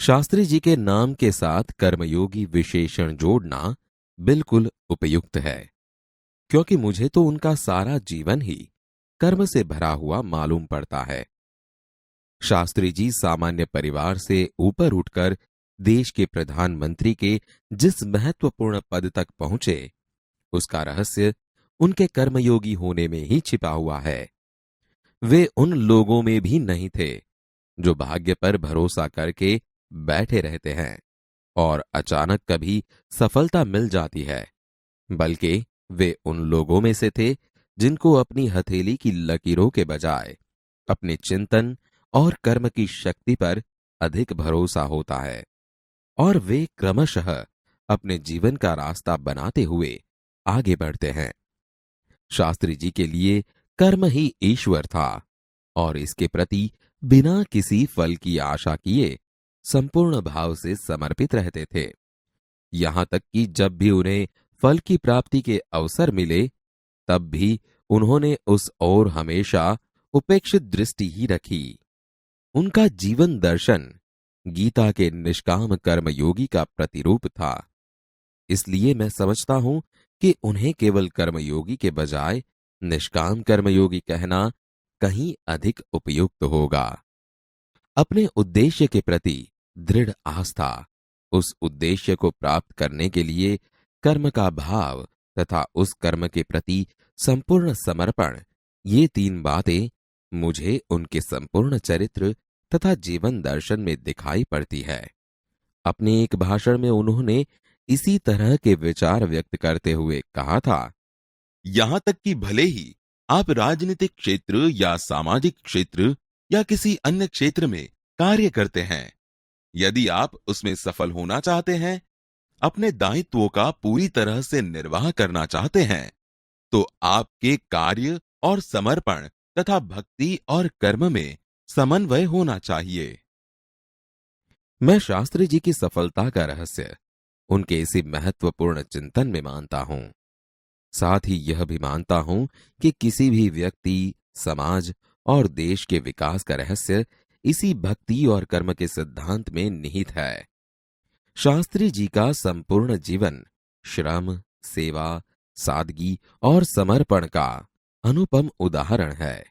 शास्त्री जी के नाम के साथ कर्मयोगी विशेषण जोड़ना बिल्कुल उपयुक्त है, क्योंकि मुझे तो उनका सारा जीवन ही कर्म से भरा हुआ मालूम पड़ता है। शास्त्री जी सामान्य परिवार से ऊपर उठकर देश के प्रधानमंत्री के जिस महत्वपूर्ण पद तक पहुंचे, उसका रहस्य उनके कर्मयोगी होने में ही छिपा हुआ है। वे उन लोगों में भी नहीं थे जो भाग्य पर भरोसा करके बैठे रहते हैं और अचानक कभी सफलता मिल जाती है, बल्कि वे उन लोगों में से थे जिनको अपनी हथेली की लकीरों के बजाय अपने चिंतन और कर्म की शक्ति पर अधिक भरोसा होता है, और वे क्रमशः अपने जीवन का रास्ता बनाते हुए आगे बढ़ते हैं। शास्त्री जी के लिए कर्म ही ईश्वर था और इसके प्रति बिना किसी फल की आशा किए संपूर्ण भाव से समर्पित रहते थे। यहां तक कि जब भी उन्हें फल की प्राप्ति के अवसर मिले, तब भी उन्होंने उस ओर हमेशा उपेक्षित दृष्टि ही रखी। उनका जीवन दर्शन गीता के निष्काम कर्मयोगी का प्रतिरूप था। इसलिए मैं समझता हूं कि उन्हें केवल कर्मयोगी के बजाय निष्काम कर्मयोगी कहना कहीं अधिक उपयुक्त होगा। अपने उद्देश्य के प्रति दृढ़ आस्था, उस उद्देश्य को प्राप्त करने के लिए कर्म का भाव तथा उस कर्म के प्रति संपूर्ण समर्पण, ये तीन बातें मुझे उनके संपूर्ण चरित्र तथा जीवन दर्शन में दिखाई पड़ती है। अपने एक भाषण में उन्होंने इसी तरह के विचार व्यक्त करते हुए कहा था, यहां तक कि भले ही आप राजनीतिक क्षेत्र या सामाजिक क्षेत्र या किसी अन्य क्षेत्र में कार्य करते हैं, यदि आप उसमें सफल होना चाहते हैं, अपने दायित्वों का पूरी तरह से निर्वाह करना चाहते हैं, तो आपके कार्य और समर्पण तथा भक्ति और कर्म में समन्वय होना चाहिए। मैं शास्त्री जी की सफलता का रहस्य उनके इसी महत्वपूर्ण चिंतन में मानता हूं। साथ ही यह भी मानता हूं कि किसी भी व्यक्ति, समाज और देश के विकास का रहस्य इसी भक्ति और कर्म के सिद्धांत में निहित है। शास्त्री जी का संपूर्ण जीवन श्रम, सेवा, सादगी और समर्पण का अनुपम उदाहरण है।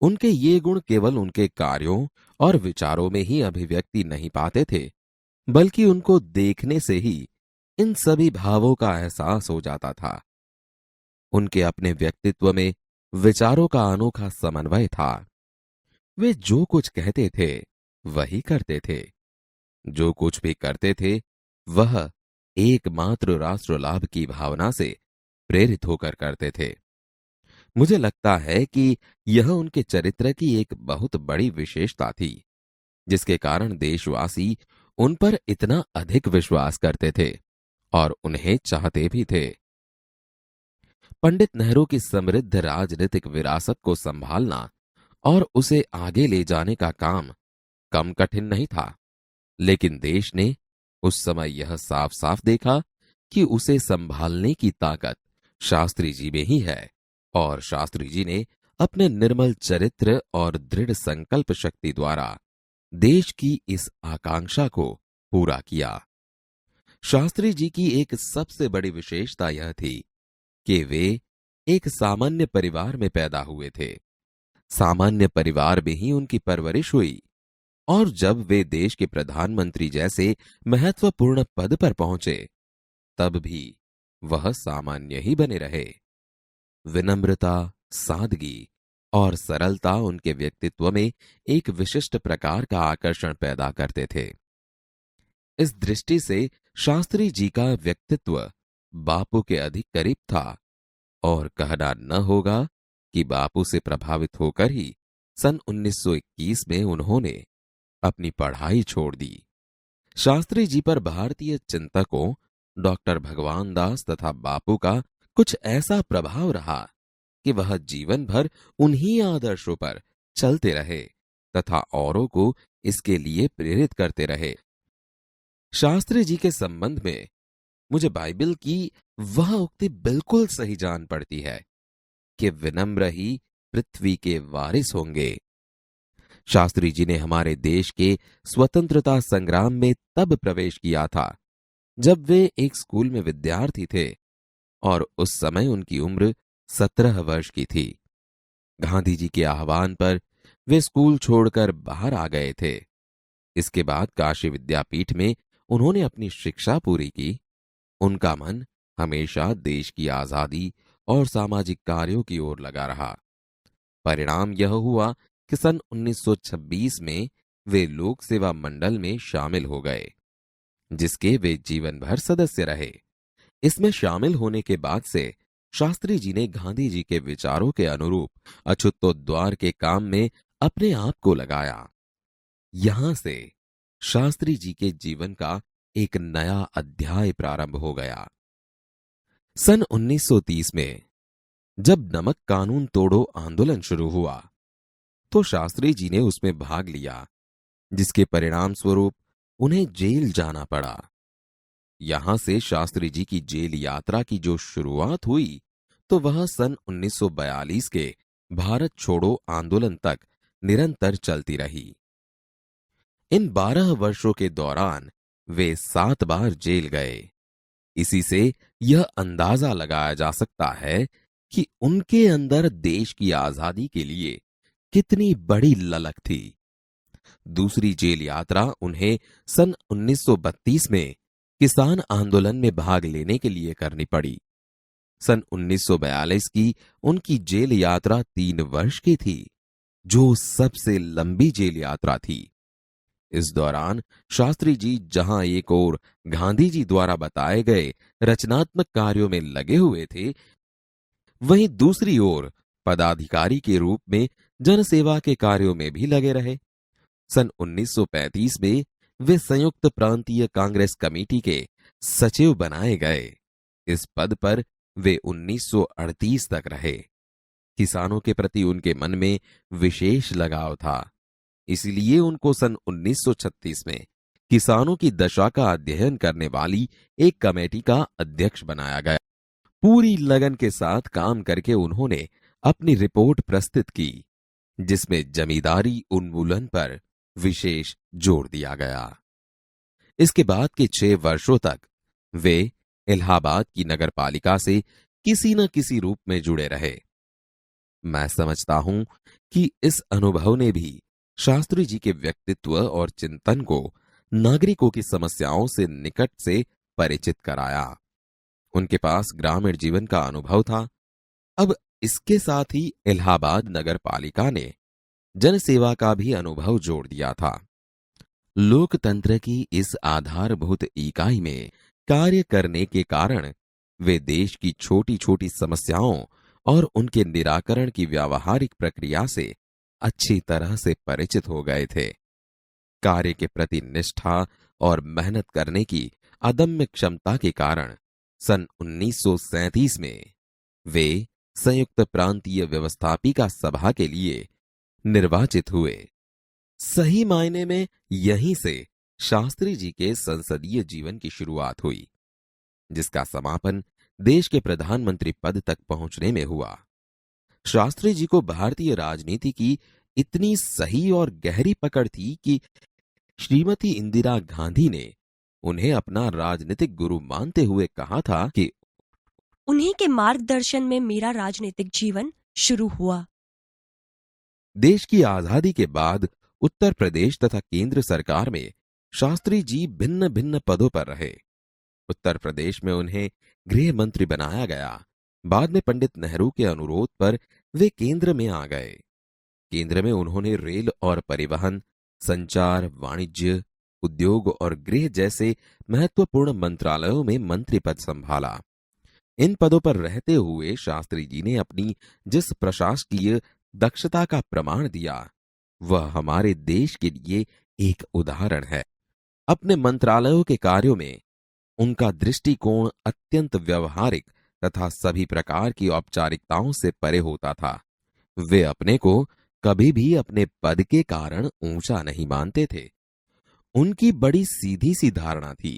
उनके ये गुण केवल उनके कार्यों और विचारों में ही अभिव्यक्ति नहीं पाते थे, बल्कि उनको देखने से ही इन सभी भावों का एहसास हो जाता था। उनके अपने व्यक्तित्व में विचारों का अनोखा समन्वय था। वे जो कुछ कहते थे वही करते थे। जो कुछ भी करते थे वह एकमात्र राष्ट्र लाभ की भावना से प्रेरित होकर करते थे। मुझे लगता है कि यह उनके चरित्र की एक बहुत बड़ी विशेषता थी, जिसके कारण देशवासी उन पर इतना अधिक विश्वास करते थे और उन्हें चाहते भी थे। पंडित नेहरू की समृद्ध राजनीतिक विरासत को संभालना और उसे आगे ले जाने का काम कम कठिन नहीं था, लेकिन देश ने उस समय यह साफ साफ देखा कि उसे संभालने की ताकत शास्त्री जी में ही है, और शास्त्री जी ने अपने निर्मल चरित्र और दृढ़ संकल्प शक्ति द्वारा देश की इस आकांक्षा को पूरा किया। शास्त्री जी की एक सबसे बड़ी विशेषता यह थी कि वे एक सामान्य परिवार में पैदा हुए थे। सामान्य परिवार में ही उनकी परवरिश हुई, और जब वे देश के प्रधानमंत्री जैसे महत्वपूर्ण पद पर पहुंचे, तब भी वह सामान्य ही बने रहे। विनम्रता, सादगी और सरलता उनके व्यक्तित्व में एक विशिष्ट प्रकार का आकर्षण पैदा करते थे। इस दृष्टि से शास्त्री जी का व्यक्तित्व बापू के अधिक करीब था, और कहना न होगा कि बापू से प्रभावित होकर ही सन 1921 में उन्होंने अपनी पढ़ाई छोड़ दी। शास्त्री जी पर भारतीय चिंतकों डॉक्टर भगवान दास तथा बापू का कुछ ऐसा प्रभाव रहा कि वह जीवन भर उन्हीं आदर्शों पर चलते रहे तथा औरों को इसके लिए प्रेरित करते रहे। शास्त्री जी के संबंध में मुझे बाइबल की वह उक्ति बिल्कुल सही जान पड़ती है कि विनम्र ही पृथ्वी के वारिस होंगे। शास्त्री जी ने हमारे देश के स्वतंत्रता संग्राम में तब प्रवेश किया था जब वे एक स्कूल में विद्यार्थी थे और उस समय उनकी उम्र 17 वर्ष की थी। गांधी जी के आह्वान पर वे स्कूल छोड़कर बाहर आ गए थे। इसके बाद काशी विद्यापीठ में उन्होंने अपनी शिक्षा पूरी की। उनका मन हमेशा देश की आजादी और सामाजिक कार्यों की ओर लगा रहा। परिणाम यह हुआ कि सन 1926 में वे लोक सेवा मंडल में शामिल हो गए, जिसके वे जीवन भर सदस्य रहे। इसमें शामिल होने के बाद से शास्त्री जी ने गांधी जी के विचारों के अनुरूप अछूतोद्वार के काम में अपने आप को लगाया। यहां से शास्त्री जी के जीवन का एक नया अध्याय प्रारंभ हो गया। सन 1930 में जब नमक कानून तोड़ो आंदोलन शुरू हुआ तो शास्त्री जी ने उसमें भाग लिया, जिसके परिणाम स्वरूप उन्हें जेल जाना पड़ा। यहां से शास्त्री जी की जेल यात्रा की जो शुरुआत हुई तो वह सन 1942 के भारत छोड़ो आंदोलन तक निरंतर चलती रही। इन 12 वर्षों के दौरान वे 7 बार जेल गए। इसी से यह अंदाजा लगाया जा सकता है कि उनके अंदर देश की आजादी के लिए कितनी बड़ी ललक थी। दूसरी जेल यात्रा उन्हें सन 1932 में किसान आंदोलन में भाग लेने के लिए करनी पड़ी। सन 1942 की उनकी जेल यात्रा 3 वर्ष की थी, जो सबसे लंबी जेल यात्रा थी। इस दौरान शास्त्री जी जहां एक ओर गांधी जी द्वारा बताए गए रचनात्मक कार्यों में लगे हुए थे, वहीं दूसरी ओर पदाधिकारी के रूप में जनसेवा के कार्यों में भी लगे रहे। सन 1935 में वे संयुक्त प्रांतीय कांग्रेस कमेटी के सचिव बनाए गए। इस पद पर वे 1938 तक रहे। किसानों के प्रति उनके मन में विशेष लगाव था, इसलिए उनको सन 1936 में किसानों की दशा का अध्ययन करने वाली एक कमेटी का अध्यक्ष बनाया गया। पूरी लगन के साथ काम करके उन्होंने अपनी रिपोर्ट प्रस्तुत की, जिसमें जमींदारी उन्मूलन पर विशेष जोर दिया गया। इसके बाद के 6 वर्षों तक वे इलाहाबाद की नगरपालिका से किसी न किसी रूप में जुड़े रहे। मैं समझता हूं कि इस अनुभव ने भी शास्त्री जी के व्यक्तित्व और चिंतन को नागरिकों की समस्याओं से निकट से परिचित कराया। उनके पास ग्रामीण जीवन का अनुभव था। अब इसके साथ ही इलाहाबाद नगरपालिका ने जनसेवा का भी अनुभव जोड़ दिया था। लोकतंत्र की इस आधारभूत इकाई में कार्य करने के कारण वे देश की छोटी छोटी समस्याओं और उनके निराकरण की व्यावहारिक प्रक्रिया से अच्छी तरह से परिचित हो गए थे। कार्य के प्रति निष्ठा और मेहनत करने की अदम्य क्षमता के कारण सन 1937 में वे संयुक्त प्रांतीय व्यवस्थापिका सभा के लिए निर्वाचित हुए। सही मायने में यहीं से शास्त्री जी के संसदीय जीवन की शुरुआत हुई, जिसका समापन देश के प्रधानमंत्री पद तक पहुंचने में हुआ। शास्त्री जी को भारतीय राजनीति की इतनी सही और गहरी पकड़ थी कि श्रीमती इंदिरा गांधी ने उन्हें अपना राजनीतिक गुरु मानते हुए कहा था कि उन्हीं के मार्गदर्शन में मेरा राजनीतिक जीवन शुरू हुआ। देश की आजादी के बाद उत्तर प्रदेश तथा केंद्र सरकार में शास्त्री जी भिन्न भिन्न पदों पर रहे। उत्तर प्रदेश में उन्हें गृह मंत्री बनाया गया। बाद में पंडित नेहरू के अनुरोध पर वे केंद्र में आ गए। केंद्र में उन्होंने रेल और परिवहन, संचार, वाणिज्य, उद्योग और गृह जैसे महत्वपूर्ण मंत्रालयों में मंत्री पद संभाला। इन पदों पर रहते हुए शास्त्री जी ने अपनी जिस प्रशासकीय दक्षता का प्रमाण दिया, वह हमारे देश के लिए एक उदाहरण है। अपने मंत्रालयों के कार्यों में उनका दृष्टिकोण अत्यंत व्यवहारिक तथा सभी प्रकार की औपचारिकताओं से परे होता था। वे अपने को कभी भी अपने पद के कारण ऊंचा नहीं मानते थे। उनकी बड़ी सीधी सी धारणा थी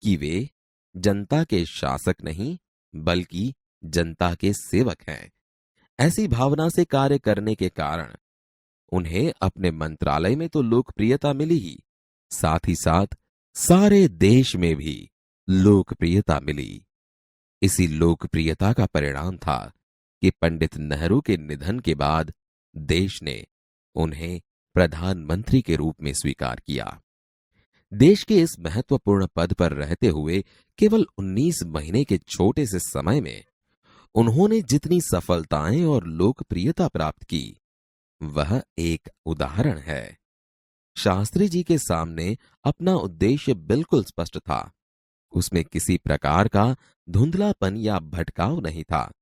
कि वे जनता के शासक नहीं बल्कि जनता के सेवक हैं। ऐसी भावना से कार्य करने के कारण उन्हें अपने मंत्रालय में तो लोकप्रियता मिली ही, साथ ही साथ सारे देश में भी लोकप्रियता मिली। इसी लोकप्रियता का परिणाम था कि पंडित नेहरू के निधन के बाद देश ने उन्हें प्रधानमंत्री के रूप में स्वीकार किया। देश के इस महत्वपूर्ण पद पर रहते हुए केवल 19 महीने के छोटे से समय में उन्होंने जितनी सफलताएं और लोकप्रियता प्राप्त की, वह एक उदाहरण है। शास्त्री जी के सामने अपना उद्देश्य बिल्कुल स्पष्ट था। उसमें किसी प्रकार का धुंधलापन या भटकाव नहीं था।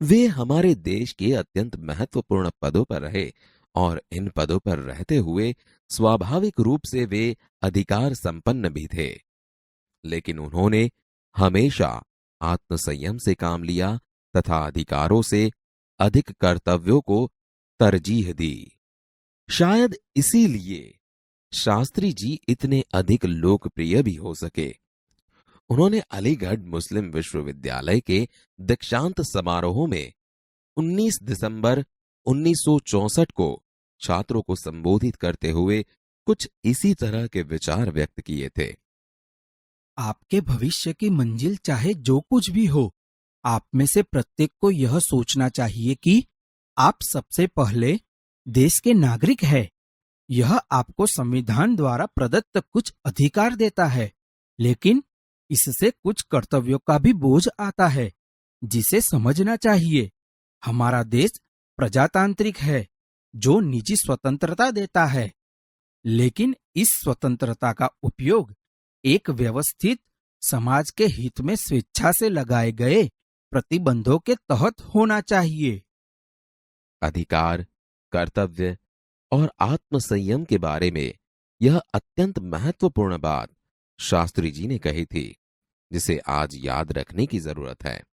वे हमारे देश के अत्यंत महत्वपूर्ण पदों पर रहे और इन पदों पर रहते हुए स्वाभाविक रूप से वे अधिकार संपन्न भी थे। लेकिन उन्होंने हमेशा आत्मसंयम से काम लिया तथा अधिकारों से अधिक कर्तव्यों को तरजीह दी। शायद इसीलिए शास्त्री जी इतने अधिक लोकप्रिय भी हो सके। उन्होंने अलीगढ़ मुस्लिम विश्वविद्यालय के दीक्षांत समारोह में 19 दिसंबर 1964 को छात्रों को संबोधित करते हुए कुछ इसी तरह के विचार व्यक्त किए थे। आपके भविष्य की मंजिल चाहे जो कुछ भी हो, आप में से प्रत्येक को यह सोचना चाहिए कि आप सबसे पहले देश के नागरिक हैं। यह आपको संविधान द्वारा प्रदत्त कुछ अधिकार देता है, लेकिन इससे कुछ कर्तव्यों का भी बोझ आता है, जिसे समझना चाहिए। हमारा देश प्रजातांत्रिक है, जो निजी स्वतंत्रता देता है, लेकिन इस स्वतंत्रता का उपयोग एक व्यवस्थित समाज के हित में स्वेच्छा से लगाए गए प्रतिबंधों के तहत होना चाहिए। अधिकार, कर्तव्य और आत्मसंयम के बारे में यह अत्यंत महत्वपूर्ण बात शास्त्री जी ने कही थी, जिसे आज याद रखने की जरूरत है।